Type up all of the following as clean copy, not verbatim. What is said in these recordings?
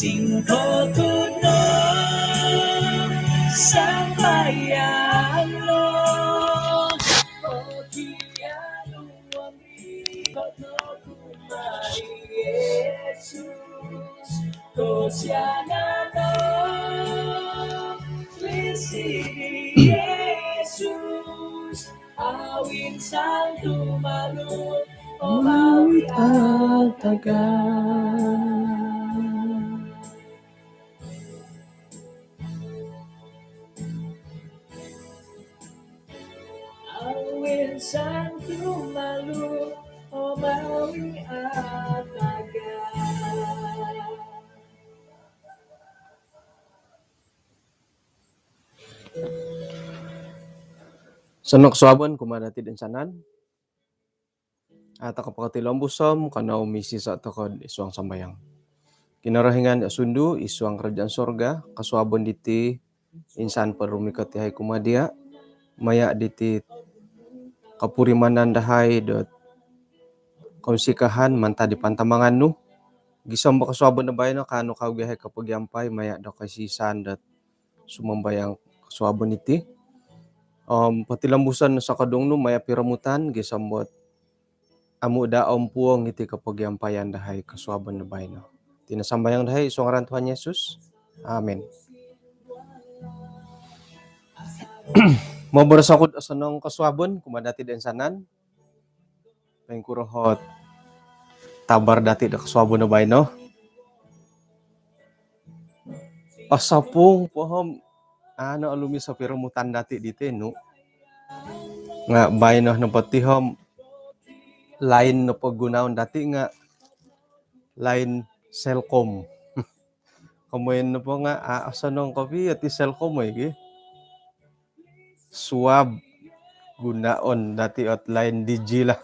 Singko tunong sambayan mo. O kiyano ami kono kumai Jesus. To siya na no. Lisini Jesus. Awin sang tumalun. O awit ang tagal. Awin sang tumalun. O awit ang tagal. Sanok suaban kumanati din sanan. At kapakatilong busom kana umisi sa takod isuang sambayang. Kinarahingan sundu isuang kerajaan sorga kasuabon diti insan perumikot tihay kumadia maya diti kapurimanan dahay dot konsikahan manta di pantamangan nu gisom ba kasuabon na bayan kano kaugihay kapagyampay maya do kasisan dot sumambayang kasuabon iti patilambusan sa kadong nu maya piramutan gisambot amu daom puong iti kapagyampayan dahay kasuabon na bayan tinasambayang dahay isuang ngaran Tuhan Yesus. Amen. Mabarasakod asanong kasuabon kumadati din sanan. Pengkurohot tabar dati da kasuabon na bayan no. Asapong pohom alumi sa piramutan dati dito no. Nga bayan no napatihom line no paggunaon dati nga line Celcom. Kamuin na po nga asanong kapi at Celcom eh. Suwab gunaon dati at line DG lah.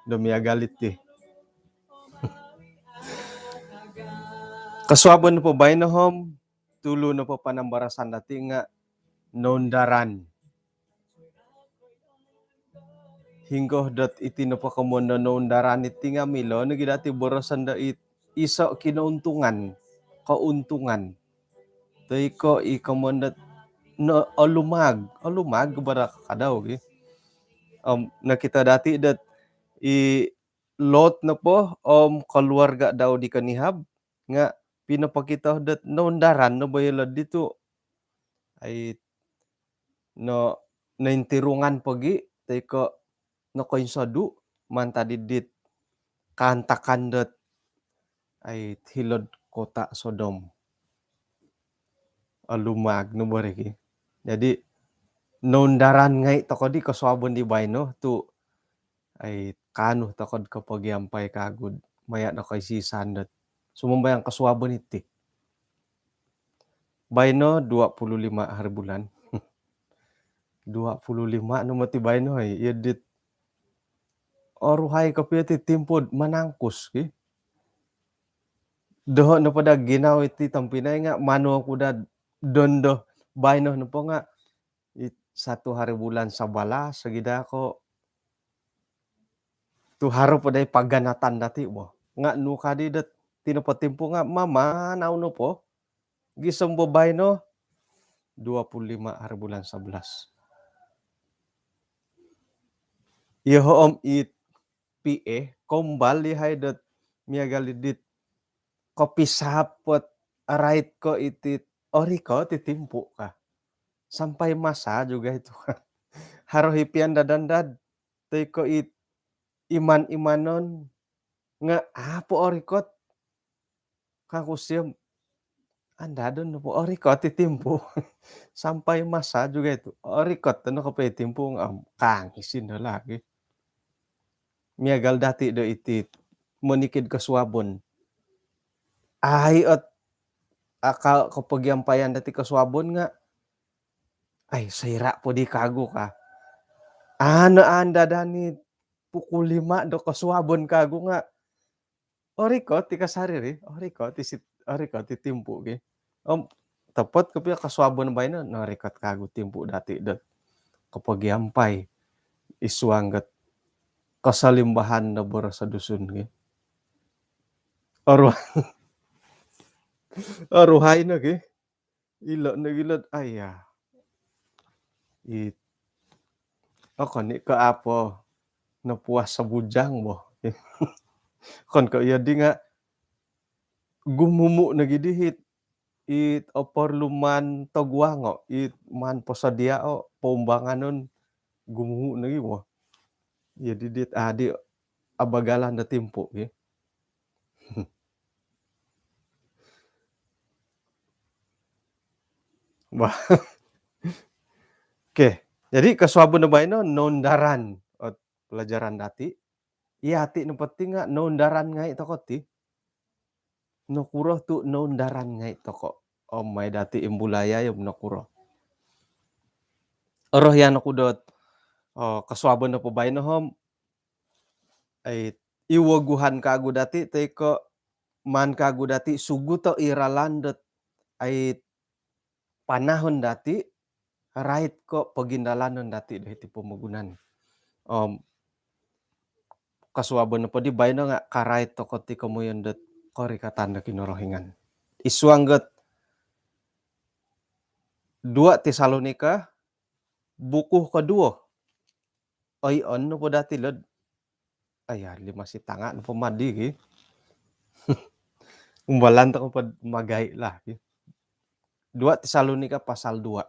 Dumiagalit eh. Kasuabon na po bayan no hom tulo na po panambarasan dati nga nondaran. Hinggoh dot iti no pa kamono nondaran iti nga milo nagidati borosan da isa kinauntungan kauntungan. Tay ko ikamondat no alumag bara kadaw eh. Nakita dati dat lot na po kaluarga daw di kanihab nga pinapakita dat nondaran no bayala dito ay no naintirungan pagi tay ko no koinsadu manta didit kantakan dat ay hilod kota Sodom alumag no bariki. Jadi nondaran ngay takod di kasuabon di bay no tu ay kano takod kapag yampay kagud maya na kay sisan dat sumambayang kasuabon iti. Bay no 25 hari bulan. 25 no mati bay no ay yedit oruhay kapiti timpod manangkus ki. Doho na pada ginaw iti tampinay nga mano ko da dondo bay no po nga 1 hari bulan sa bala sagida ko tu haro pa day pagganatan dati mo nga no kadi dat tinapatimpo nga mama nauno po gisong babay no 25 hari bulan 11. Ihoom it PE kombal lihay dat miagalidit kopi sapot right ko iti ori ko titimpo ka. Sampai masa juga itu. Haro hipian dadandad. Tay ko it iman-imanon nga po orikot kakusyam anda doon po orikot titimpo. Sampai masa juga itu. Orikot ano ka pa itimpo kangisin na lagi. Miagal dati do iti monikid kaswabon. Ay at kapag yampayan dati kaswabon nga ay sayra po di kago ka. Ano anda dani pukul 5 do kaswabon kago nga. Orikot ti kasariri, orikot ti timpo gi. Tapot kapi kaswabon bay no orikot kago timpo dati dat kapag yampay iswanggat kasalimbahan na bora sa dusun gi. Orwa Ruhay na ge, ilo na gilad aya, it ako ni kaapo napuas sa bujang mo. Kon ka iya di nga gumumu na gid hit it oporluman togwango it man posadiao paumbanganon gumumu na gi mo. Iya didit adi abagalan na timpo ge. Wah, oke. Jadi kasuabon na bae no nondaran ot pelajaran dati, iya ti nu penting nga nondaran ngai toko ti, nokuroh tu nondaran ngai toko. Omay dati imbulaya yom nokuroh. Oroh yan nakudot, kasuabon na po bae no hom, ay iwaguhan kagu dati teko man kagu dati sugu to iralandot ay panahon dati right ko pagindalanon dati dahiti pamagunan. Kasuabon na po di bae no nga ka-right to ko ti kamuyon det korikatan da kinorohingan. Isuangget 2 Tesalonika buku kedua. Oy-on no po dati lod. Aya 5 sitanga no pamadi gi. Umbalan to ko pad magay lah gi. 2 Tesalonika pasal 2.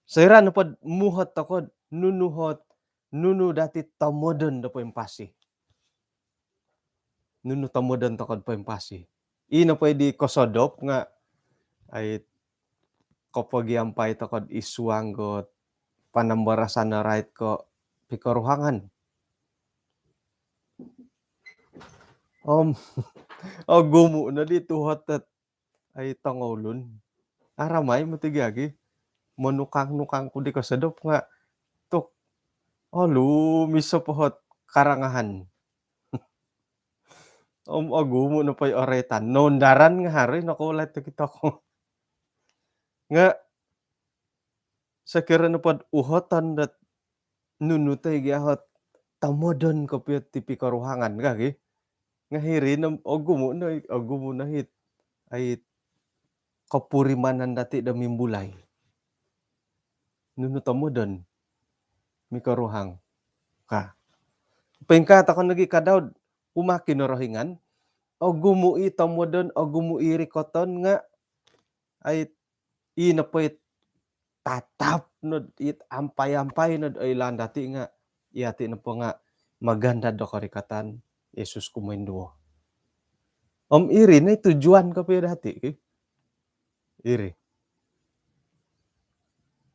Saira no pod muhot to ko nunuhot nunu dati tamodon da po impasi. Nunu tamodon to ko po impasi. Ino pwede kosodop nga ay kopagiampay to ko isuanggot panambarasan na right ko pikaruhangan. Gumu na di tuhat at ay tangolon. Aramay matigagi. Manukang-nukang ko di kasadop nga. Tok. Miso pohot karangahan. Gumu na pa'y oretan. Nondaran nga hari. Nakulat na kita ko. Nga. Sakira na pad uhotan dat nunutay gihot. Tamodon ko piyot ti pikaruhangan kagi. Nga hiri na gumu na hit ay kapurimanan dati da mimbulay. Nuno tamodon mikaruhang ka. Pengkat ako nagi kadawd umakin rohingan gumui tamodon gumui rikoton nga ay inapoy tatap no it ampay-ampay no ay lan dati nga iyati na po nga maganda do karikatan Yesus kumenduo. Iri na tujuan ka pa dati. Iri.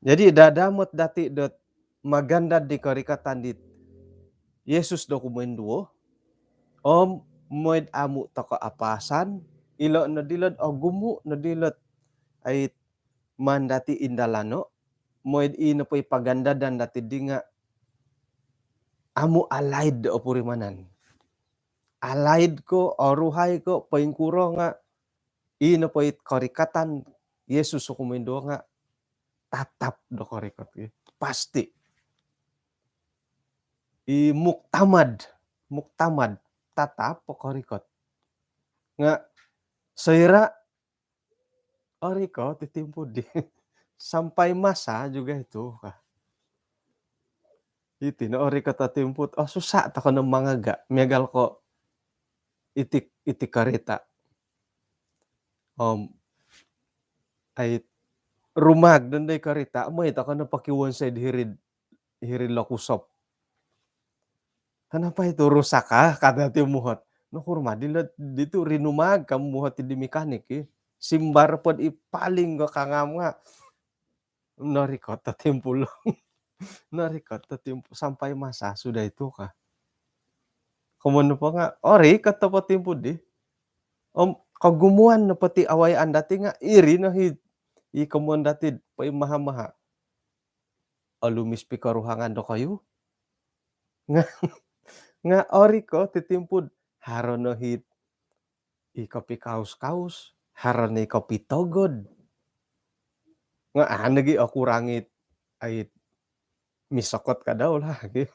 Jadi dadamot dati dot maganda di karikatan dit Yesus do kumenduo. Moed amu toko apasan ilo na dilod gumu na dilod ay mandati indalano moed ino po'y paganda dan dati di nga amu alaid o purimanan. Alaid ko ruhay ko paingkuro nga ino po'y karikatan Yesus o kumenduo nga tatap do karikot. Pasti. Muktamad tatap po karikot. Nga saira oriko titimpo di sampai masa juga itu ka. Iti na oriko tatimput susah ta ko ng mga ga megal ko iti kareta. Ay rumag danday kareta mo ita ka na pakiwan sa hirid lakusop. Kenapa itu rusak kada ti muhot. No kurma dito rinumag kamuhot ti mekanik simbar pod ipaling ko kangam nga. Narikot tatimpo lang. Narikot tatimpo sampai masa sudah itu ka. Kumano pa nga ori katapatimpo di. Kagumuan na pati awayan dati nga iri na ikamuan dati pa maha-maha. Alumis pikaruhangan do kayo. Nga ori ko titimpud haron no hit ikapi kaus-kaus haron ni ikapi togod nga nagi kurangit ay misakot ka daw lagi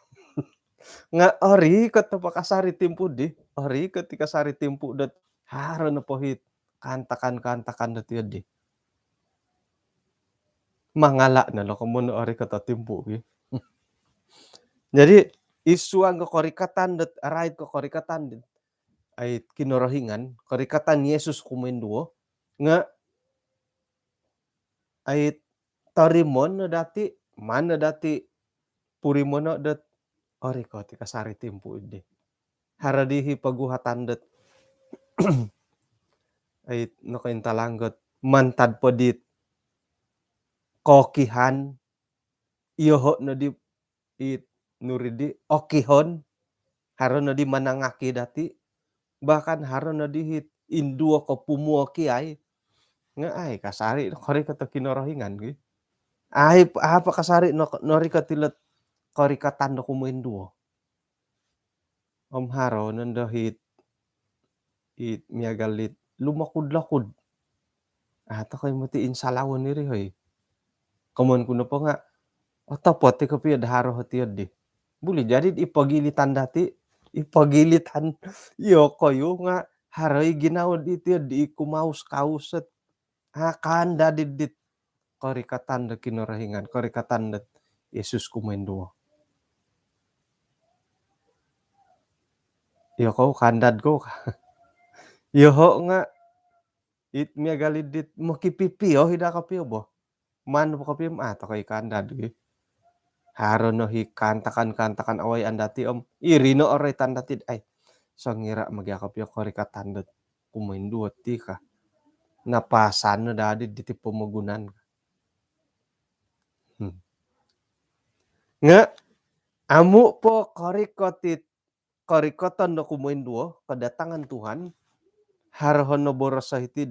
nga ori kat napakasari timpud di ori ketika sari timpud dat haron na po hit kantakan ti mangala na lo komo ori kata timpu Jadi isuang kekorikatan det arait kekorikatan det ait kinorohingan korikatan Yesus kumenduo nga ait tarimon na dati man na dati purimono det ori ko ti kasari timpu ide. Haradihi paguhatan det ait no kaintalanggot mantad podit kokihan iyoho no di it nuridi okihon haron no di manangaki dati bahkan haron no di hit induo ko pumuo kiai nga ay kasari kori kata kinorohingan gi ay apa kasari no nori katilet kori katando kumuinduo om haro nando hit miagalit lumakud-lakud ato kay mati insalawon niri hoy komon kuno po nga otapot ti kapiad haro hatiad di buli jadi ipagilitan dati ipagilitan iyo koyo nga haroy ginawad itiad di kumaus kauset kanda didit kori katanda kinorohingan kori katanda Yesus kumenduo iyo ko kandad ko iyo nga it miagalidit mokipipiyo hida kapiyo bo man po kapiyo ato kay kandad gi haro no hi kantakan away andati om irino oray tandatid ay sangira magyakap yo kori katandat kumenduo ti ka napasan na dadi diti pumugunan nga amu po kori koton no kumenduo kedatangan Tuhan harhon no boros sahitid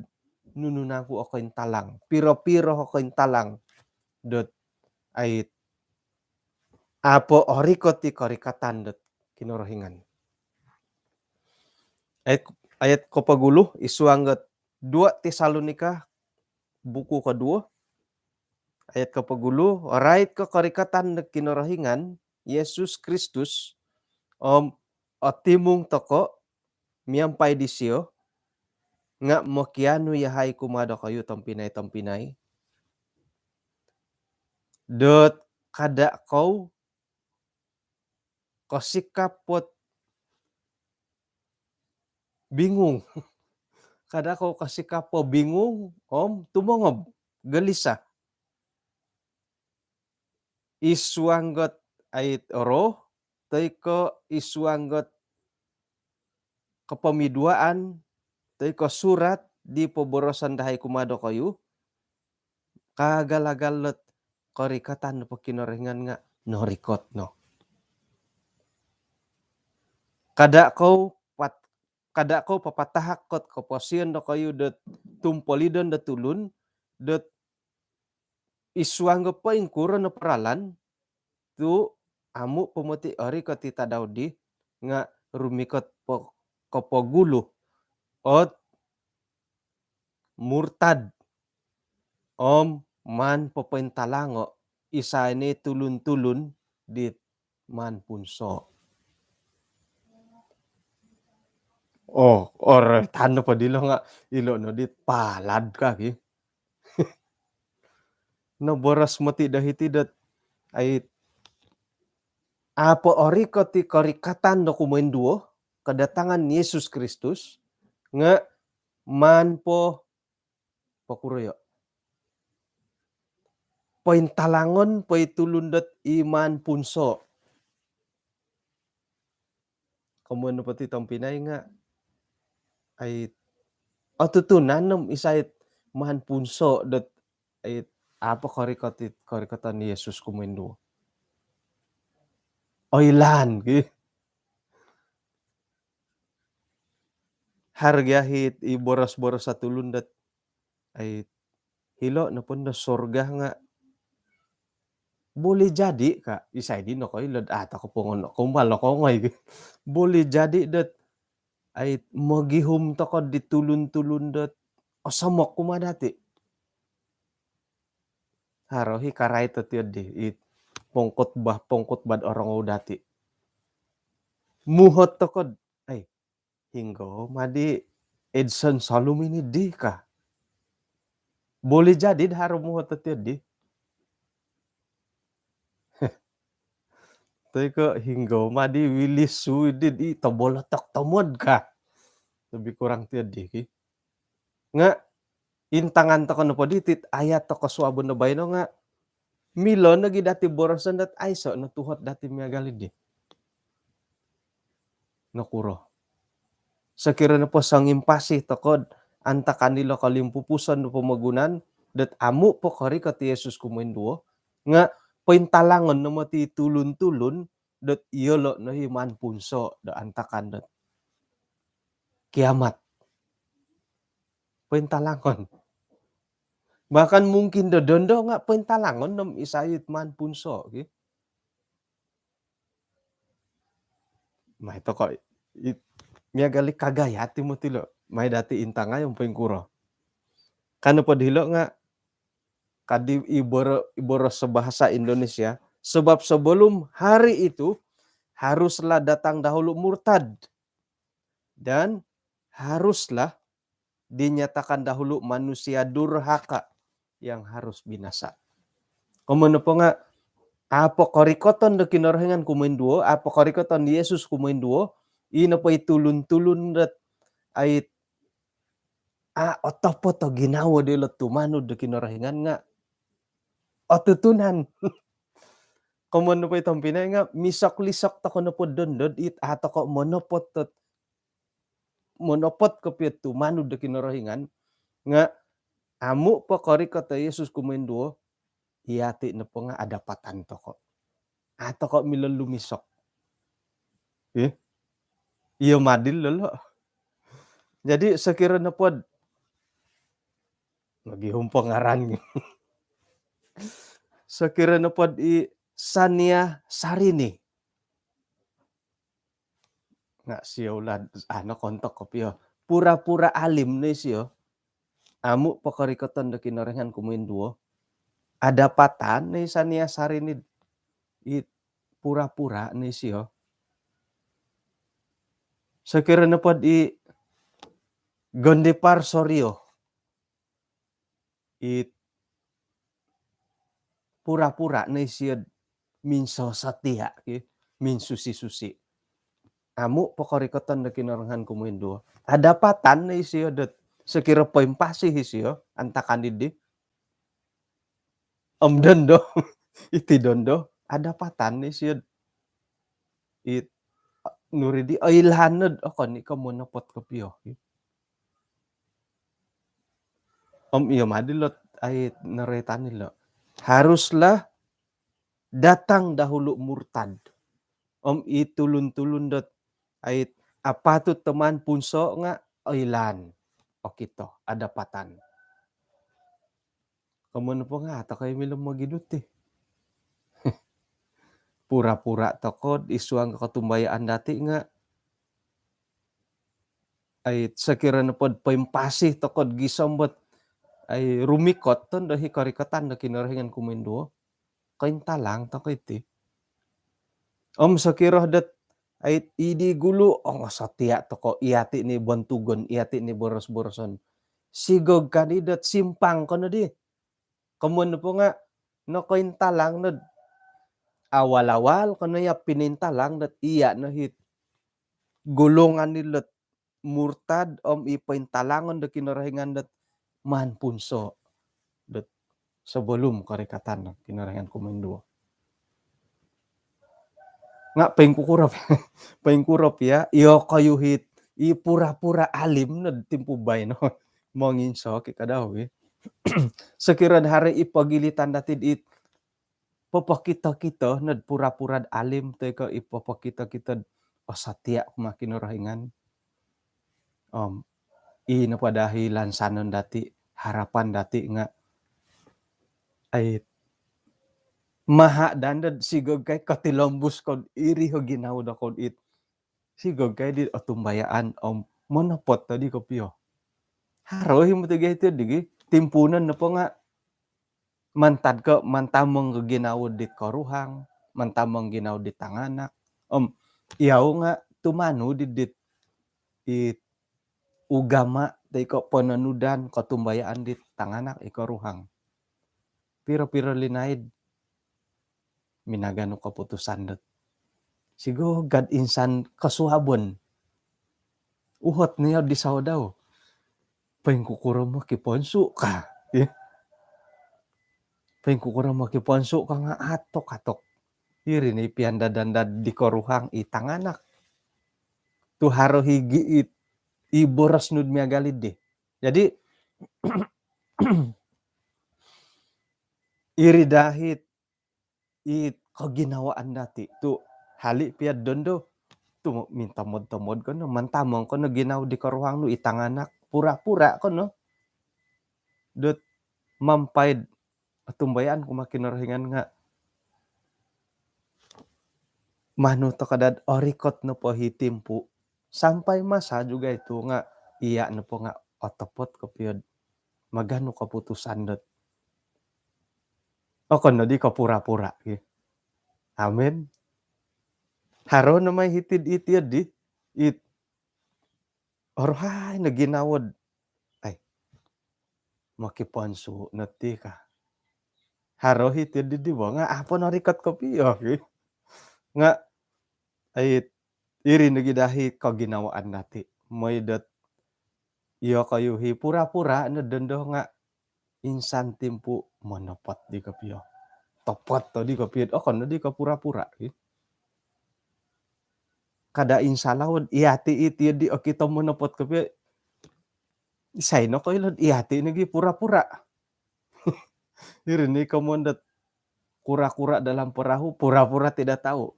nununaku okoin talang piro-piro okoin talang dot ait apo oriko ti kori katandat kinorohingan ayat kopaguluh isuanggat 2 Tesalonika buku kedua ayat kapaguluh orait ko karikatan na kinorohingan Yesus Kristus otimong toko miyampay disyo nga mokiano yahay kumado kayo tampinay dot kada ko kasikapot bingung kada ko kasikapo bingung tumongob galisa isuanggot ait oro tay ko isuanggot kepemiduaan tay ko surat di poborosan dahay kumado kayo kagalagalot korikatan no pakinorengan nga norikot no kada ko papatahakot ko posyon no kayo dot tumpolidon da tulun dot isuanggo pa ingkuro no paralan tu amu pumuti ori ko tita Daudi nga rumikot po kopogulu ot murtad man popentalango isa ini tulun-tulun dit man punso or tano pa dilo nga ilo no dit palad ka ki no boras mo ti dahiti dat ay apo ori ko ti korikatan no kumenduo kedatangan Yesus Kristus nga man po pakuroyo pointalangon poitulundot iman punso kamuan pati tong Pinay nga ay tutunan nom isayt man punso dot ay apo korikatan ni Yesus kumenduo oilan ki hargahit iboros-boros sa tulundat ay hilo na pun na sorga nga boleh jadi ka isay di no koy lod ata ko pongon kumbal ko ngoy boleh jadi dat ay magihum to ko ditulun-tulun dat osamok kumadati harohi karay to tiod di it pongkot bad orang dati muhot to ko ay hinggo madi Edson Salum ini di kah? Boleh jadi harumu hotet di. Tapi ke hingga madi Willy Suidi di tobolotok tomod kah? Lebih kurang tiadi ki. Nga intangan toko no poditit ayat toko suabon no bayno nga Milo nagi dati borosan dat aiso no tuhot dati miagalidi. No kuro. Sekiranya po sangimpasi tokod anta kanilo kalimpupusan no pemagunan dat amu po kari kati Yesus kumain duo nga pointalangon no mati tulun-tulun dat iyolo no himan punso da antakan dat kiamat. Pointalangon. Bahkan mungkin dodondo nga pointalangon nom isayit man punso. Okay? Mah ito ko miagali kagayati mo tilo. May dati intanga yung pengkuro. Kano po dilo nga kadi iboro sa bahasa Indonesia. Sebab sebelum hari itu haruslah datang dahulu murtad. Dan haruslah dinyatakan dahulu manusia durhaka yang harus binasa. Kemudian po nga apo korikoton do kinorohingan kumain duo, apo korikoton di Yesus kumain duo, ino po itulun-tulun dat ay otopo to ginawa de lo tumano do kinorohingan nga otutunan. Kemudian po itong pinay nga misok-lisok to kono po dondod it ato ko monopot ko piet tumano do kinorohingan nga amu po korikoto Yesus kumain duo, iyati na po nga adapatan to ko. Ato ko milalumisok. Eh? Iyo madil lolo. Jadi sekira na po nagihumpong ngaran. Sekira na po Sania Sarini. Nga siya ulad kontok ko piyo. Pura-pura alim na siya. Amu pakarikoton da kinorengan kumain duo. Adapatan na Sania Sarini. Pura-pura na siya. Sekira na po Gondepar Sorio. Pura-pura na siya minso satia. Min susi-susi. Amu pakarikoton da kinorengan kumain duo. Adapatan na siya dat sekira paimpasi siya antakan didi. Dondo. Iti dondo. Adapatan na siya. Nuridi ilhanod ako ni kamonopot ko piyo. Iyo madilot ay nareta nila. Haruslah datang dahulu murtad. Itulun-tulun dot ay apatut teman punso nga ilan. O kito, adapatan. Kamu po nga, takay milang magidut Pura-pura tokod, isuang katumbayaan dati nga ay sekira na pod paimpasi tokod gisambot ay rumikot ton dahi karikatan na kinarahingan kumindo. Kaintalang to iti. Sekira dat ay idi gulo satia toko iyati ni bontugon, iyati ni boros-boroson. Sigog kandidat simpang kono di. Kamun po nga no kaintalang na awal-awal kono ya pinintalang dat iya na hit gulungan nilat murtad ipaintalangon da kinarahingan dat man punso dat sebelum karikatan kinarahingan kumindo. Nga pengkurop ya iyo kayuhit pura-pura alim na timpubay no monginso kikadaw sekiran hari ipagilitan datid papakita-kita nad pura-pura alim teka ipapakita-kita satia kumakinarahingan napadahi lansanon dati harapan dati nga ay maha dandad sigog kay katilombus kod iri ho ginaw da kod sigog kay di otumbayaan monopot tadi ko piyo haro himo tigay ito digi timpunan na po nga mantad ko mantamong ginaw dit koruhang mantamong ginaw dit tanganak iyaw nga tumano dit ugama teko penenudan ko tumbayaan di tanganak iko ruhang. Piro-piro linaid minagano keputusan det. Sigo gad insan kasuhabon. Uhot niya di saudaw. Pengkukuro mo kiponsu ka. Pengkukuro mo kiponsu ka nga atok-atok. Iri ni pianda dandad di koruhang itanganak. Tu haro higi iboras nud miya galid deh. Jadi iri dahit kaginawaan dati tu hali piad dondo tu minta mod kono mantamong kono ginaw di koruhang nu itanganak pura-pura kono dot mampaid tumbayan kumakin rahingan nga manu to kadad orikot no po hitimpu sampai masa juga itu nga iya no po nga otopot kopiod magano keputusan dot kono di ko pura-pura amin haro na may hitid itiad di it orhay naginawod ay makiponsu nati ka haro hitid di ba nga apon orikot kopiyo nga ay iri nagidahi kaginawaan nati may dot iyo kayuhi pura-pura na dendo nga insan timpu monopot di kapiyo topot to di kapiyo kono di ka pura-pura kada insalawod iati iti di kita monopot kapiyo say no ko ilod iati nagi pura-pura iri ni kamondat kura-kura dalam perahu pura-pura tidak tahu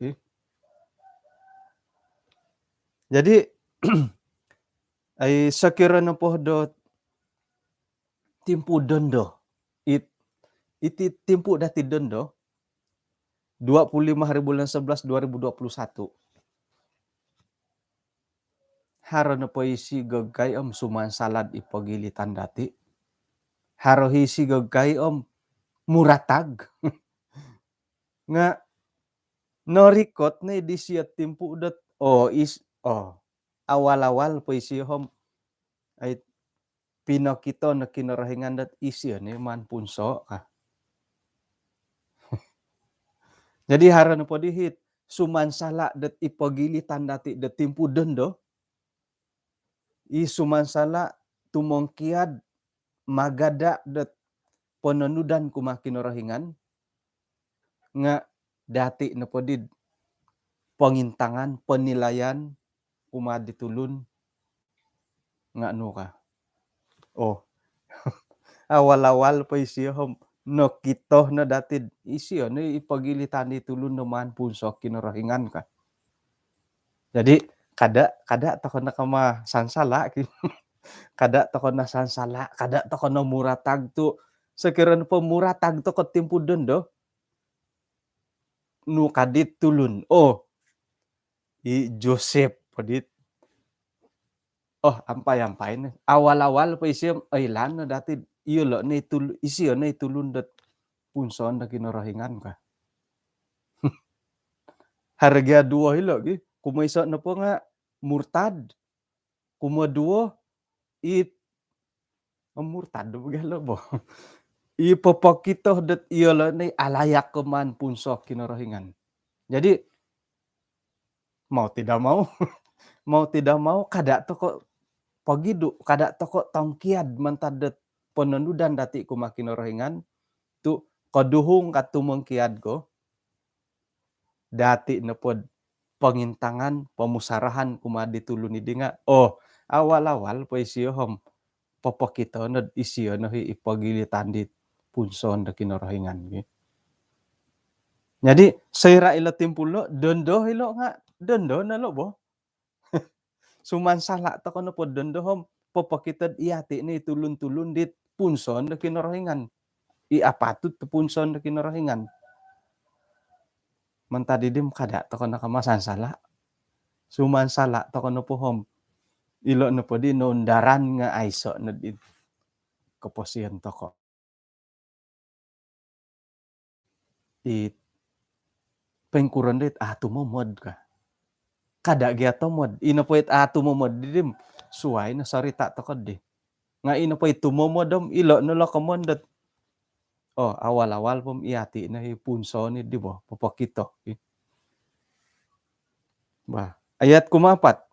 jadi ay sakira na po do timpu dondo iti timpu dati dondo 25 hari bulan 11 2021 haro na po isi gagay suman salad ipagilitan dati haro isi gagay muratag nga norikot na idisiat timpu dot awal-awal po isi ay pinokito na kinarahingan dat isi ni man punso ka. Jadi haro na po dihit sumansala dat ipagilitan dati dat timpu dondo sumansala tumongkiad magada dat penenudan kumakinarahingan nga dati na po did pengintangan penilaian kumaditulun nga ano ka awal-awal pa isiyom no kito na dati isiyo no ipagilitan ditulun naman punso kinarahingan ka jadi kada to na kama sansala kada to na sansala kada to na muratag tu sekiran pemuratag to ketimpu dondo nu kadit tulun Joseph padit ampay na awal-awal pa isiyom ay lan na dati iyo lo na isiyo na itulun dat punson na kinarahingan ka harga dua hilo kumaysa na po nga murtad kumadua murtad bagalo bo ipapakito dat iyo lo na alayak keman punso kinarahingan jadi mau tidak mau kada to ko pagidu kada to ko tongkiad mantadet penenudan dati kumakinarahingan tu kaduhung katumengkiad ko dati na pod pengintangan pemusarahan kumaditulun idi nga awal-awal pa isiyo papakita na isiyo na ipagilitan dit punson da kinarahingan jadi sayra ila timpulo dondo hilo nga dondo na lo bo sumansala to kono pod dondo papakitad iati ni tulun-tulun dit punson da kinarahingan apatut to punson da kinarahingan mantadidim kada to kono kamasansala sumansala to kono po ilo na po di nondaran nga aiso na di kaposian to ko pengkuran dit tumomod ka kada gya tomod ino po tumomod didim suai na sarita to kadi. Nga ino pa itumomodom ilo no lokomondet. Oh, awal-awal pom iati na punso ni di ba? Papakito. Bah, ayat kumapat.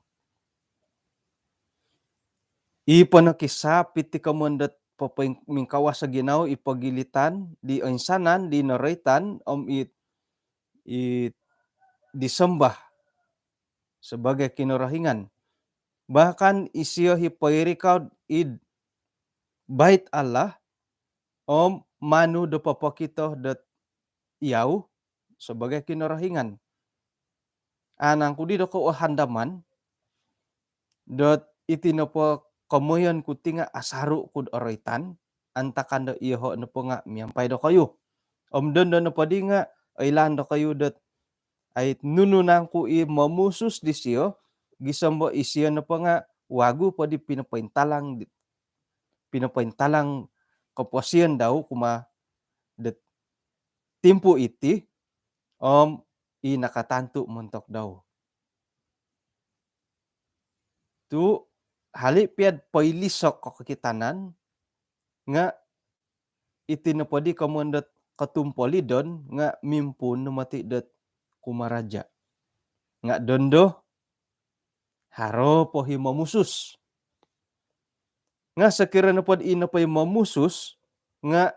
Ipanakisapit ti kamondet mingkawas sa ginaw ipagilitan di insanan di naretan it disembah sebagai kinurahingan. Bahkan isiyo hipairikaw id bait Allah manu do papakito dat iyaw sebagai kinurahingan. Anang kudi do ko handaman dot itinopo kamoyan kutinga asaru kud oroitan antakan do iho no po nga miampay do kayo. Don no padi nga ailan do kayo dot ay nununang ku mamusus di siyo gisambo isiyo no po nga wagu padi pinapaintalang kapuasian daw kuma det timpo iti nakatantu montok daw. Tu hali piad pailisok kakitanan nga itinapadi kamondet katumpolidon nga mimpun numati det kumaraja. Nga dondo haro pohi mamusus. Nga sekiranya pod inapay mamusus nga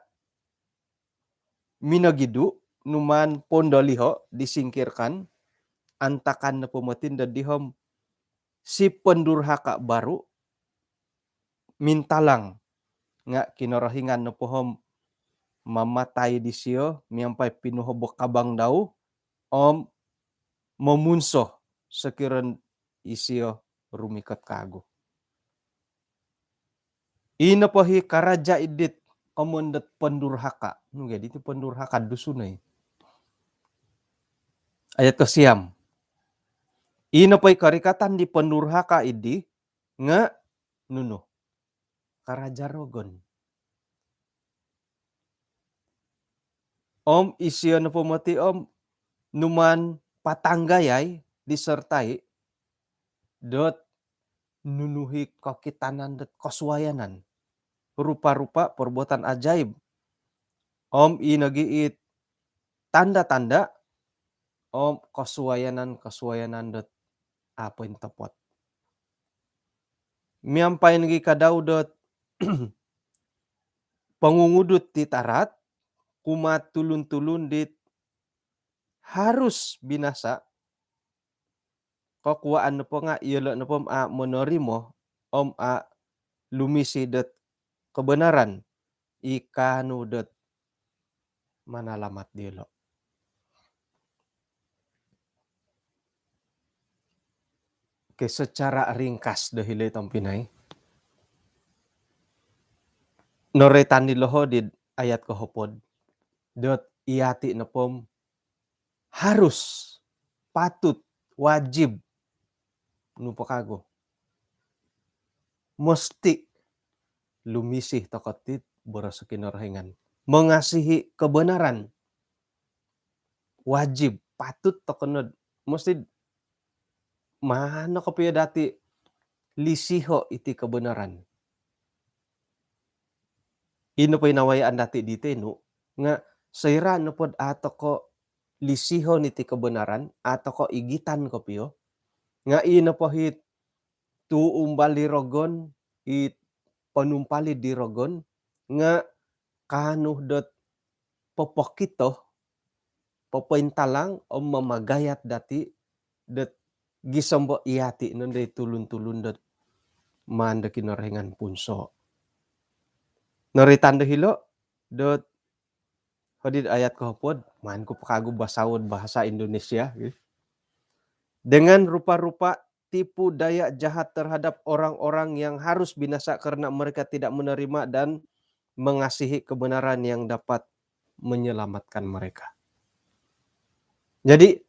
minagidu numan pondoliho disingkirkan antakan na pumatinda dihom si pendurhaka baru mintalang nga kinarahingan na pohom mamatay di siyo miyampay pinuhobok kabang daw mamunso sekiran isiyo rumikat kago. Inapahi karaja idit kamundat pendurhaka. Jadi itu pendurhaka dusunay. Ayat ke-6. Inapahi karikatan di pendurhaka idi nga nuno. Karaja rogon. Isiyo na pumati numan patanggayay disertai dot nunuhi kakitanan dot kaswayanan. Rupa-rupa perbuatan ajaib. Inagiit tanda-tanda kaswayanan dot apa yang tepat. Miampay nagi kadaw dot pangungudut ti tarat kumat tulun-tulun dit harus binasa kakuaan na po nga iyala na po monorimo lumisi dot kebenaran ikanu dot manalamat dilo. Oke, secara ringkas dahil itong Pinay. Noretan ni loho di ayat kahopod dot iati na pom harus patut wajib nupakago mesti lumisih tokotit boros kinarahingan mengasihi kebenaran wajib patut tokonod mesti mana kapiya dati lisiho iti kebenaran. Ino pa inawayaan dati dito nga sayra no pod ato ko lisiho niti kebenaran ato ko igitan ko piyo nga ino po hit tuumbal di rogon it panumpali di rogon nga kanuh dot popokito popointalang mamagayat dati dot gisambo iati nun day tulun-tulun dot manda kinarahingan punso. Noritanda hilo dot hadid ayat kahapod man ko pakago basawod bahasa Indonesia. Dengan rupa-rupa tipu daya jahat terhadap orang-orang yang harus binasa karena mereka tidak menerima dan mengasihi kebenaran yang dapat menyelamatkan mereka. Jadi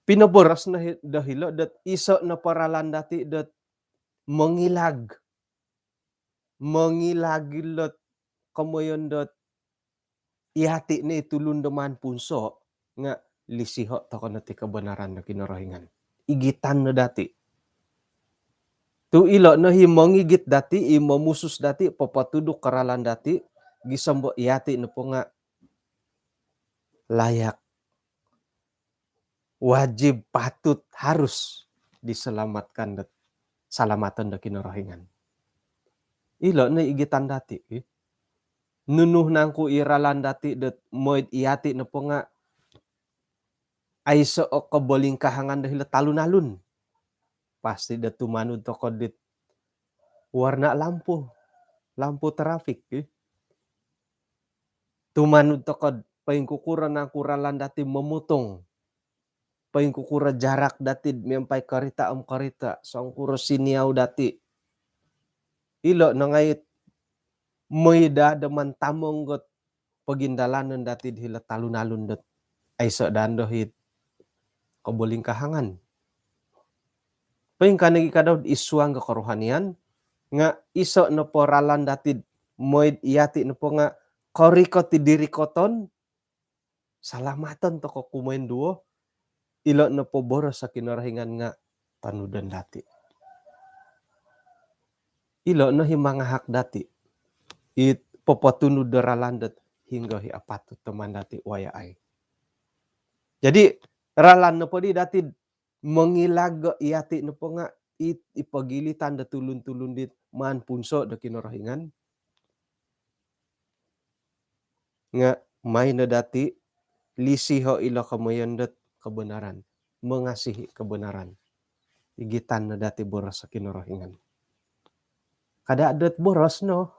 pinaboras na dahilo dat iso na paralan dati dat mengilagilot kamoyon dot ihati ni tulun deman punso nga lisiho to kono ti kebenaran na kinarahingan. Igitan na dati. Tu ilo no hi mongigit dati i memusus dati popatuduk karalan dati gisambo iati no po nga layak, wajib, patut, harus diselamatkan dat salamatan da kinorohingan. Ilo no igitan dati nunuh nangku iralan dati dat moid iati no po nga ay so o kabolingkahangan dahil talun-alun. Pasti da tumanud to kodit warna lampu trafik Tumanud to kod paingkukura na kuralan dati memutong. Paingkukura jarak dati mempai karita karita sangkuro siniaw dati. Ilo na ngayit moida daman tamong got pagindalanan dati dihila talun-alun dat ay so dandohit kabolingkahangan. Paing kanagi kadaw isuang ka karohanian nga iso no po ralan dati moid iati no po nga koriko ti diri koton salamatan to ko kumain duo ilo no po boros sa kinarahingan nga tanudan dati. Ilo no himangahak dati it popatunud ralan dat hingga hi apatut teman dati waya ay. Jadi ralan no po di dati mengilag iati no po nga ipagilitan da tulun-tulun dit man punso da kinarahingan nga may na dati lisiho ilo kamayan dat kebenaran, mengasihi kebenaran. Igitan na dati boros sa kinarahingan. Kada dat boros no.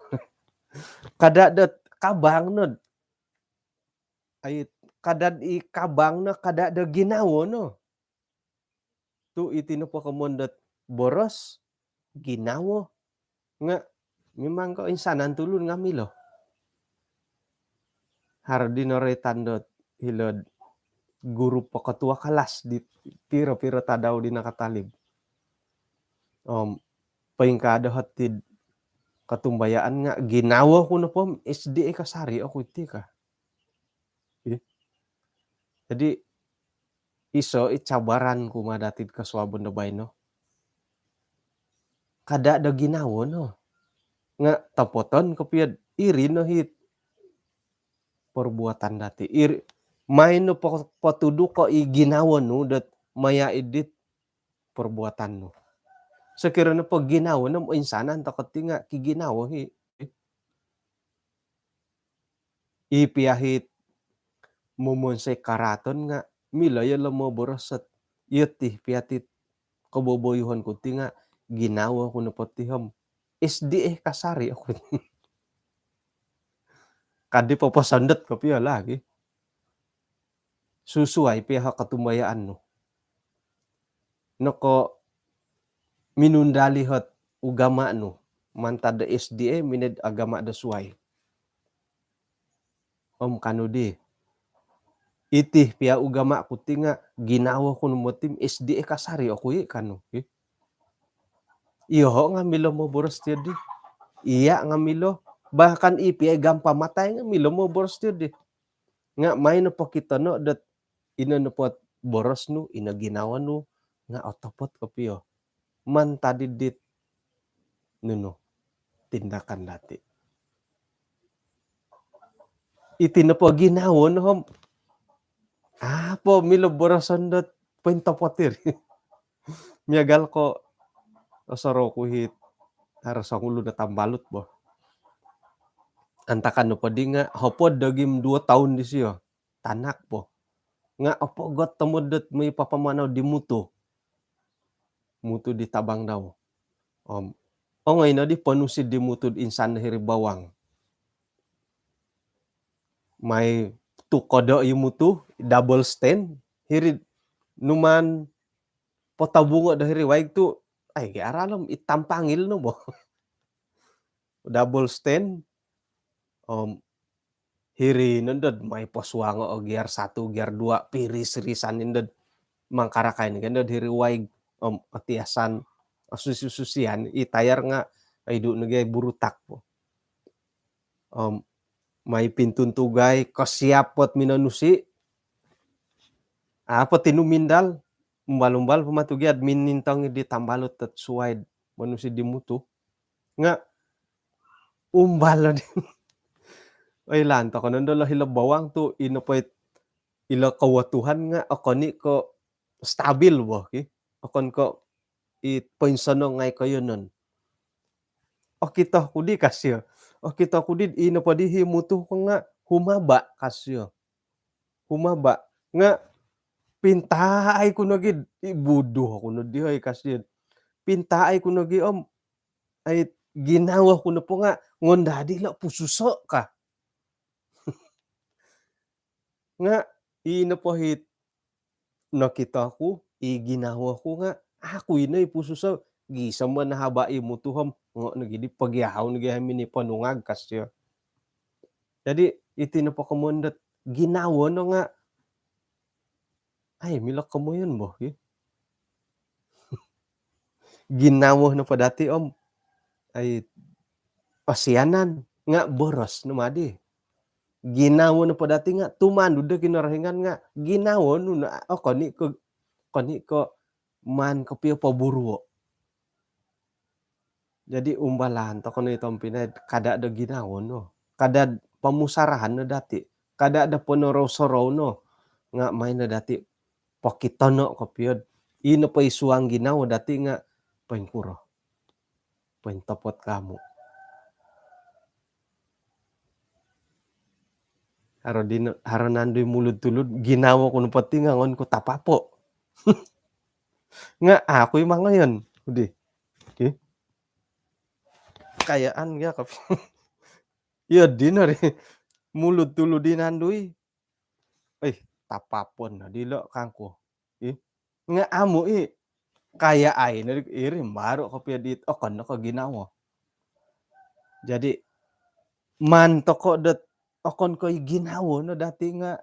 Kada dat kabang no. Ay kada i kabang na kada da ginawo no. Tu itino po kamondat boros ginawo nga memang ko insanan tulun nga milo. Hardinore tandot hilod guru ketua kelas di piro-piro tadaw di nakatalib. Paingkada hatid katumbayaan nga ginawa ko na po SDA kasari ako iti ka. Jadi iso icabaran ko madatid kaswabon na bay no. Kada da ginawa no. Nga tapoton kapiyad iri no hit perbuatan dati. Iri may no patudu ko iginawa no dat maya edit perbuatan no. Sekira na pag ginawa no insanan takot nga kiginawa hi. Ipiyahit mumonsay karaton nga milaya mo borosat yeti piatit kaboboyuhan ko ti nga ginawa ko na patiham SDA kasari ako. Kadi papasandat ko piya lagi. Susuay piya katumbayaan no. Nako minundali hat ugama no. Mantada SDA mined agama da suay. Kanudi. Itih piya ugama ko ti nga ginawa ko no motim SDA kasari ako kanu. Iyo nga milo mo boros ti di. Iya nga milo bahkan ipi gampamatay nga milo mo boros ti di. Nga may no po kita no dat ina no po boros no ina ginawa no nga otopot ko piyo. Man tadidit no tindakan dati. Iti na po ginawa no po milo borosan dat pintopotir. Miyagal ko osoro ko hit haros ang ulo na tambalot bo. Antakan no pa di nga hopod dagim 2 taon di siya. Tanak po. Nga opo got tamudot may papamanaw di muto. Muto di tabang daw. Ngay na di panusid di muto insan na hiribawang. May tukodo yung muto, double stand. Hirid numan potabungo dahiri waig tu ay aralam itampangil no bo. Double stand. Hiri nandod may poswango o gear 1, gear 2 piris-risan nindod mangkarakay ni gandod hiri waig atiasan susian itayar nga ay do nagay burutak po. May pintuntugay kasyapot minanusi. Apa tinumindal umbalumbal pamatugi admin nintang di tambalot at suwaid manusia dimutu nga umbalo di ay lanto ko nandolo hila bawang tu inapait ila kawatuhan nga akoni ko stabil bo ki akon ko pensano ngay kayo nun o kita kudi kasyo o kita kudi inapadihi mutu ko nga humaba kasyo humaba nga pintaay kuno gid ibudo kuno dihay kasyo pintaay kuno gi ay ginawa ko na po nga ngondadi la pususo ka nga inapahit nakita ko ginawa ko nga ako inay pususo gisa man nahabai mo tuham nga nagidi pagyahaw nagahamin ni panungag kasyo jadi iti na pakamundat ginawa no nga ay milak ka mo yun mo ginawa na pa dati ay pasyanan nga boros numadi ginawa na pa dati nga tumando da kinarahingan nga ginawa no na kani ko man kapio paburo jadi umbalan to kono itong pinay kada da ginawa no kada pamusarahan na dati kada da ponorosorrow no nga may na dati pakitono kapio ino pa isuang ginawa dati nga paingkuro paintapot kamo haro nandoy mulud-tulud ginawa ko no pati nga ngon ko tapapo nga ako'y mga ngayon udi kayaan nga kap iya di na rin mulud-tulud di nandoy ay tapapon na dilo kangko nga amo kaya ay na iri maro kapya dito kan ka ginawa jadi man to ko dat akon ko'y ginawa no dati nga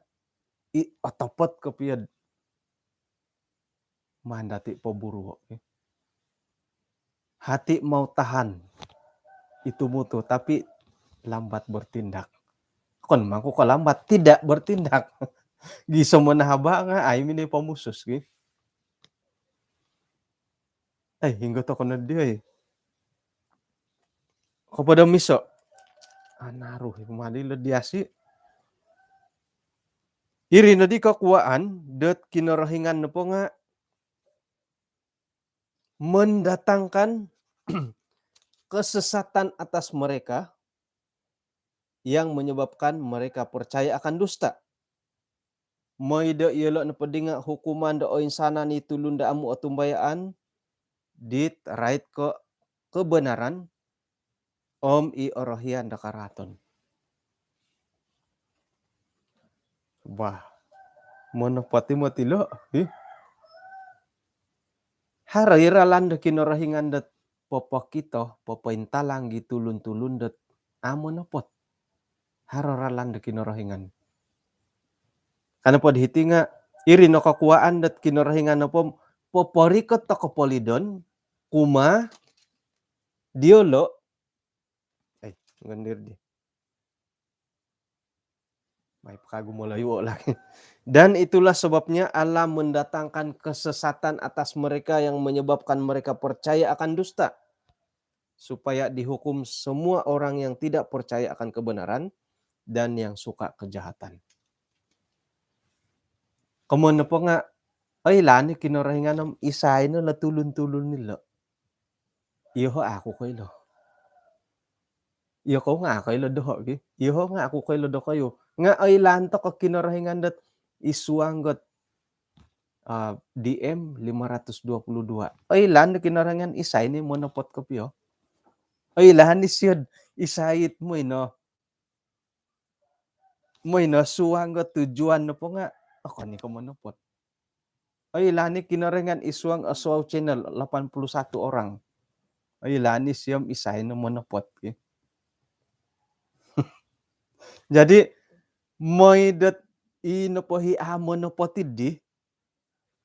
otopot kapya man dati paburo hati mau tahan itu mutu tapi lambat bertindak kon man ko lambat tidak bertindak gisa mo nahaba nga ay minay pamusos ay hingga to kono di kapada miso naruh madilo diasi iri na di kakuaan det kinarahingan na po nga mendatangkan kesesatan atas mereka yang menyebabkan mereka percaya akan dusta. Maida ielo na padinga hukuman da o insana ni tulunda amu otumbayaan dit right ko kebenaran i orohian da karaton. Bah, monopati matilo harairalan da kinarahingan dat popokito popointalang gitulun-tulun dat amo napot harairalan da kinarahingan kana pod hiti nga iri no kakuaan dat kinarahingan na poporikot to kapolidon kuma diolo ay ngandir di may pakagumulayo lagi dan itulah sebabnya Allah mendatangkan kesesatan atas mereka yang menyebabkan mereka percaya akan dusta supaya dihukum semua orang yang tidak percaya akan kebenaran dan yang suka kejahatan. Kamu po nga ay lani kinarahingan ng isay no latulun-tulun nila. Iyo ako kayo lo. Iyo ko nga kayo lo doho. Iyo nga ako kayo lo do kayo. Nga ay lanto ka kinarahingan dat isuanggot DM 522. Ay lan kinarahingan isay ni monopot ko piyo. Ay lan ni siyod isayit mo no. Mo no suanggot tujuan no po nga. Ako ni ko monopot. Ay lani kinaringan isuang aswaw channel 81 orang. Ay lani siyam isay no monopot. Jadi moy dat inopohi monopotid di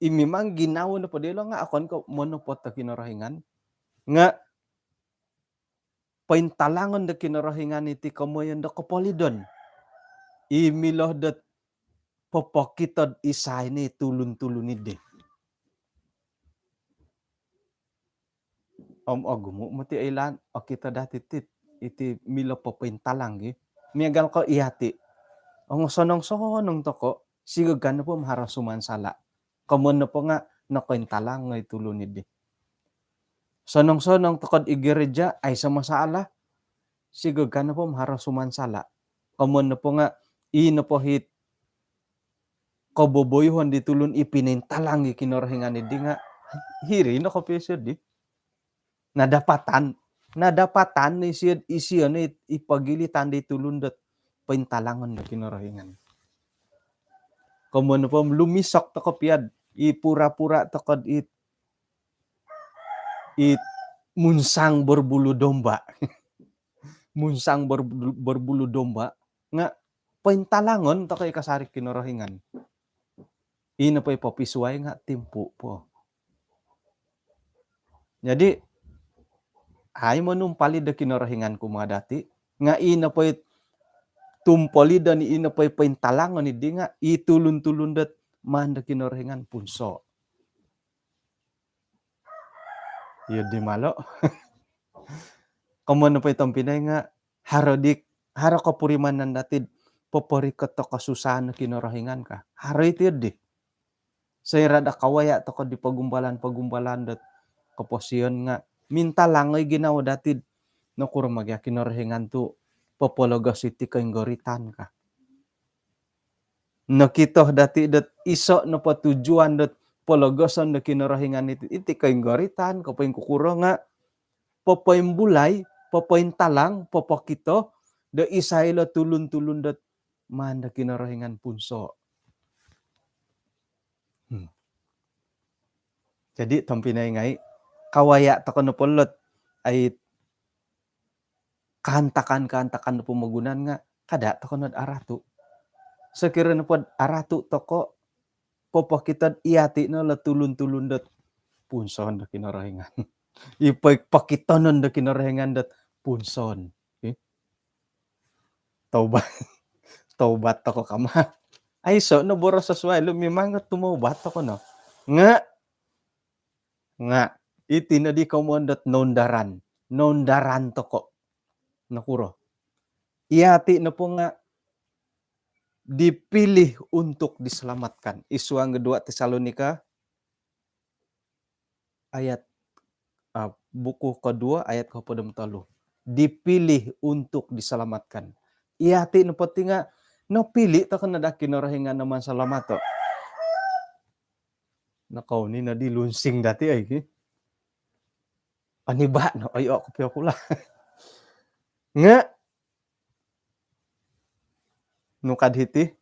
imimang ginawa na po dilo nga akon ko monopot ta kinarahingan nga paintalangon da kinarahingan iti kamoyan da kapolidon imiloh dat popokitod isay ni tulun-tulunid di. Om ogumu muti ilan o kita dati iti milo popintalang gi. Miagal ko iati. Ang sonong-sonong to ko, sigagan na po maharasuman sala. Kamon na po nga, nakointalang nga itulunid di. Sonong-sonong to kod igereja ay sama saala. Sigagan na po maharasuman sala. Kamon na po nga, ino po hit kaboboyhon di tulun ipinintalang ikinorhingan di nga. Hiri no ko pesyo di. Nadapatan ni isiyan ipagilitan di tulundat paintalangan na kinarahingan. Kamano po lumisok to kopyad ipura-pura to kod it munsang berbulu domba. Munsang berbulu domba nga paintalangon to kay kasarik kinarahingan. Ina pa ipapisuay nga timpo po. Jadi ay mo nung palid da kinarahingan ko mga dati nga ina pa tumpoli dan ina pa paintalangon idi nga itulun-tulun dat man da kinarahingan punso. Iya di malo. Kamano pa itong pinay nga haro kapurimanan datid paparikot to kasusahan na kinarahingan ka. Haro iti di. Sa irada kawaya to ko di pagumbalan dat kaposiyon nga minta lang ay ginawa datid no kurmagya kinarahingan to popologas iti kainggoritan ka. Nakito dati dat iso no patujuan dat pologosan na kinarahingan iti kainggoritan kapain kukuro nga papayimbulay, papaintalang, papakito da isaylo tulun-tulun dat man da kinarahingan punso. Jadi tampinay ngay kawaya to kono polot ay kahantakan na pumagunan nga kada to kono aratu. Sekira na pod aratu to ko popakitad iati na latulun-tulun dat punson da kinarahingan. Ipagpakitonon da kinarahingan dat punson. Okay? Taubat to ko kama. Ay so no boros sa suway lumimangat tumaubat to ko no. Nga iti na di kamondat nondaran to ko. Nakuro. Iati na po nga dipilih untuk diselamatkan. Isu ang 2 Tesalonika ayat buku kedua ayat ke-23. Dipilih untuk diselamatkan. Iati na pati nga napili ta kana da kinarahingan naman salamat to. Nakaw ni na di lunsing dati ay aniba no ayo ako pila nga nukad hiti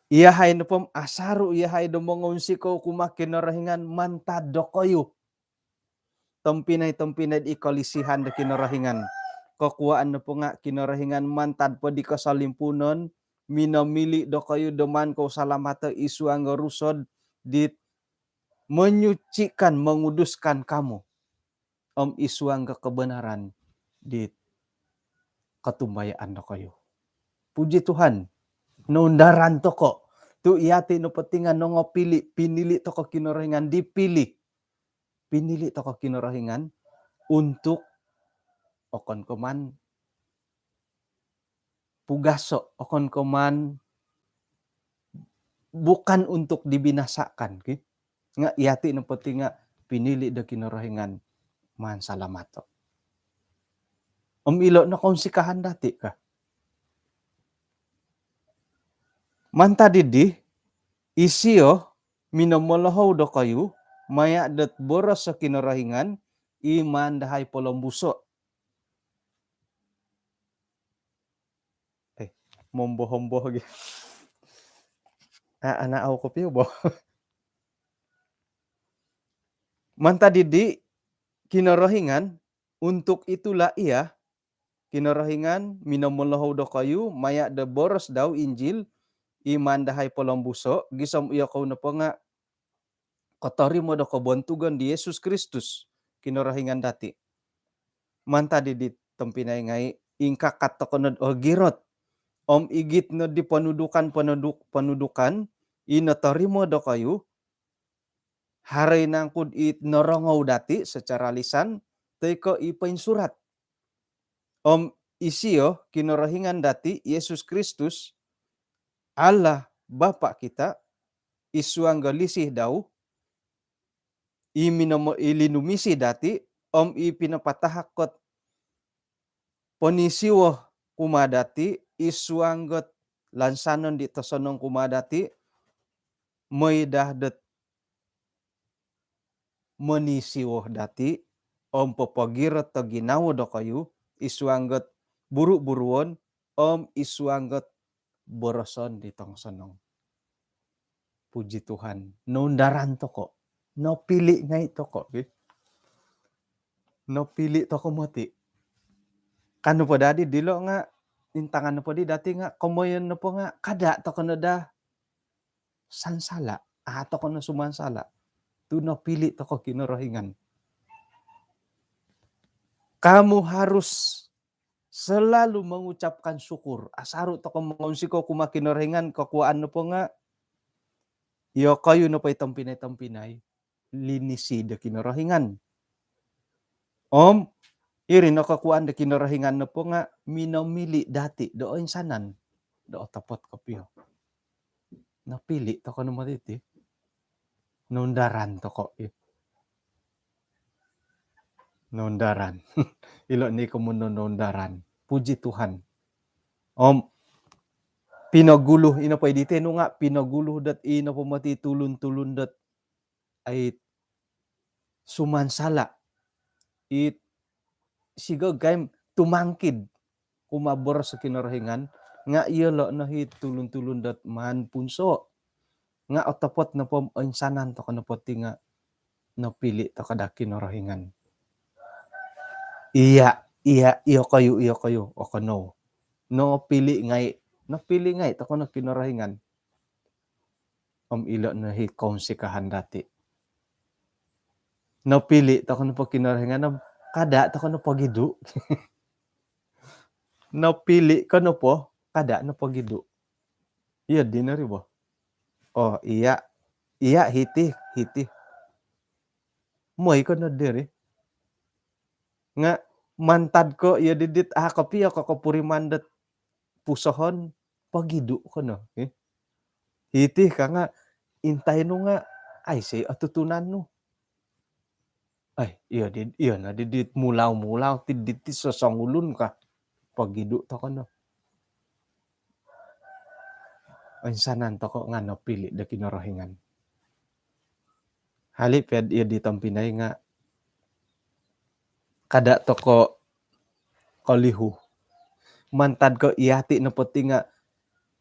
iyahay no pom asaru iyahay do mongon sikaw kumakinarahingan mantado kayo tampinay ikolisihan da kinarahingan kakuaan na po nga kinarahingan mantad po di kasalimpunon minamili do kayo daman ko salamata isu ang rusod dit menyucikan menguduskan kamu isu ang kebenaran dit katumbayaan do kayo. Puji Tuhan, nondaran to ko. Tu iati no petingan no pinili to ko kinarahingan dipilih. Pinili to ko kinarahingan untuk okon koman pugaso, okon koman bukan untuk dibinasakan. Okay? Nga iati no petinga pinili da kinarahingan man salamato. Ilo na konsikahan dati ka. Manta didi, isiyo, minamalahaw do kayo, maya dat boros sa kinarahingan, iman dahay polombuso. Mombo-hombo. Anaaw ko piyo bo. Manta didi, kinarahingan, untuk itulah ia, kinarahingan, minamalahaw do kayo, maya da boros daw Injil, iman dahay polombuso, gisam iya ko na po nga, katori mo da kabontugan di Yesus Kristus, kinarahingan dati. Manta didi tampinay ngay, ingkakat to konod o girot, igit no di panudukan, inatori mo da kayo, Haray nangkud it norongaw dati secara lisan, teko ipain surat. Om isiyo kinorohingan dati Yesus Kristus, Allah Bapa kita, isuang galisih daw, ilinumisi dati, om ipinapatahakot ponisiwo kumadati, isuanggot lansanon di tosonong kumadati, may dahdet menisiwo dati, om popogirot to ginawo do kayu, isuanggot buru-buruon, om isuanggot boroson di tong sonong. Puji Tuhan. Nundaran toko. No pili ngay toko. No pili toko mati. Kano po dadi dilo nga intangan na po di dati nga komoyon na po nga kada toko na da sansala. Ato ko na sumansala. Tu no pili toko kinorohingan. Kamu harus selalu mengucapkan syukur. Asaru toko mengunsi ko kumakinorohingan kakuan na po nga yo kayo no pa itong pinay linisi de kinorohingan. Om, iri no kakuan de kinorohingan no po nga minomili dati doon sanan. Do tapot kopyo. Napili to ko no matiti. Nundaran to ko. Nundaran. Ilo ni ko nundaran. Puji Tuhan. Om, pinaguluh ino pa dite no nga pinaguluh dat ino po mati tulun-tulun dat ay sumansala. It sigag kaim tumangkid kumabor sa kinorohingan nga iyo lo no hit tulun-tulun dat man punso nga otapot na po insanan to kana poti nga napili to kada kinorohingan. Iya iyo kayo o kano. No pili ngay to kana kinorohingan. Ilo na hit konsikahan dati. No pili to kana po kinorohingan kada to kana pagidu. No pili kano po kada no pagidu. Iya dinari bo. Oh iya hiti. Moy ko na diri. Nga mantad ko iya didit kapi ako kapuri mandat pusohon pagidu ko no. Hiti ka nga intay no nga ay say atutunan no. Ay iya na didit mulaw tidit sosongulun ka pagidu to ko no. Insanan to ko nga no pili da kinorohingan. Halip iya ditong pinay nga kada to ko kolihu. Mantad ko iyati na poti nga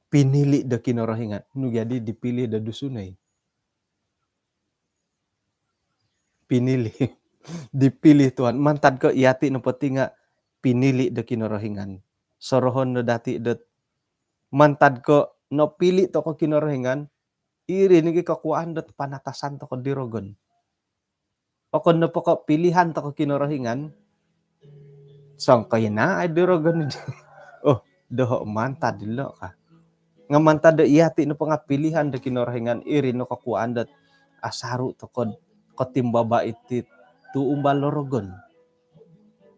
pinili da kinorohingan. No jadi dipilih da dusunay. Pinili. Dipilih Tuhan. Mantad ko iyati na poti nga pinili da kinorohingan. Sorohon no dati dat mantad ko no pili to ko kinorohingan, iri nigi kakuan dat panatasan to ko dirogon. O kon no po ko pilihan to ko kinorohingan, song kayo na ay dirogon. Oh, doho mantad dilo ka. Nga mantad da iyati no po nga pilihan da kinorohingan, iri no kakuan dat asaru to ko timbaba iti tuumbal lorogon.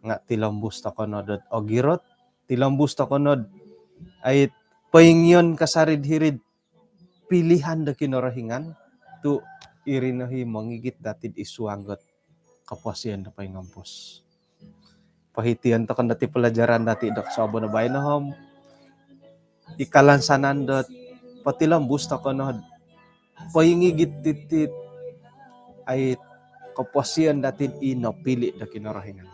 Nga tilambus to ko no dat ogirot, tilambus to ko no ay paingyon kasarid-hirid pilihan da kinorohingan tu irinahi mangigit datid isuanggot kapasian da paingampos. Pahitian to kan dati pelajaran dati dak sabo na bayan na hom ikalansanan dot patilambus to kono paingigit titit ay kapasian datid inopili da kinorohingan.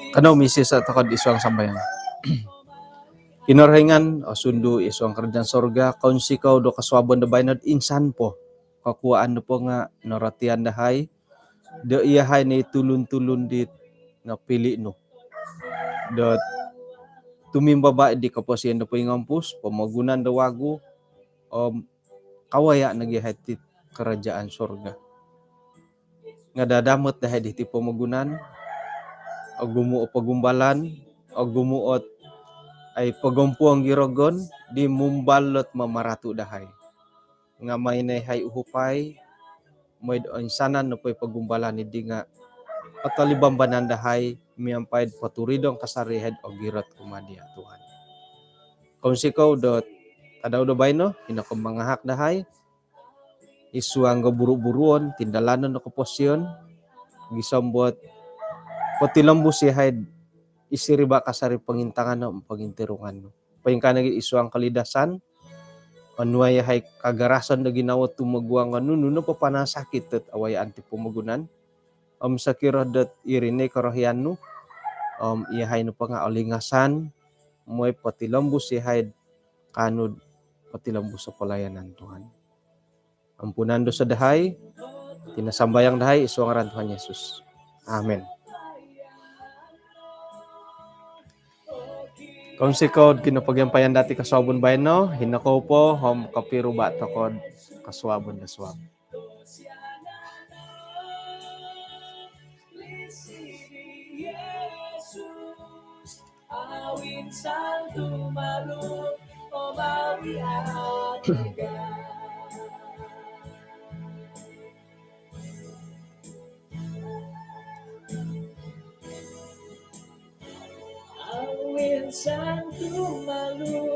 Kano misi sa takod isuang sambayan. Kinorohingan o sundu isuang kerjaan sorga kaunsi kau do kaswabon da baynad insan po. Kakuaan no po nga noratian dahay Da iyahay ni tulun-tulun dit nga pili no. Dot tumimbaba di kapasian da ngampus pamagunan da wago kawaya nagihay ti kerajaan surga. Nga dadamot dahay di ti pamagunan o gumuo pagumbalan o gumuot ay pagumpuang girogon di mumbalot mamaratu dahay. Nga may hay uhupay may insanan no pay pagumbalan di nga patalibambanan dahay miyampaid paturidong kasarihed o girat kumadia Tuhan. Kung sikaw dot tadaw do bayno hinakumangahak dahay isuang gaburu-buruon tindalanon no kaposyon gisambot patilambus yahay isiriba kasari pangintangan no pangintirungan no. Payingkan nagi isuang kalidasan anuay hay kagarasan na ginawa tumagwang no papanasakit at awayaan ti pumagunan sakira dat irine karahian no iyahay no pa nga alingasan mo'y patilambus yahay kanod patilambus sa palayanan Tuhan. Ampunan do sa dahay tinasambayang dahay isu ngaran Tuhan Yesus. Amen. Kung sikod kinapagyampayan dati kaswabon bayan no, hinakaw po hom kapiru ba takod kaswabon na swab. Awin santo malu o bawi at Awin santo malu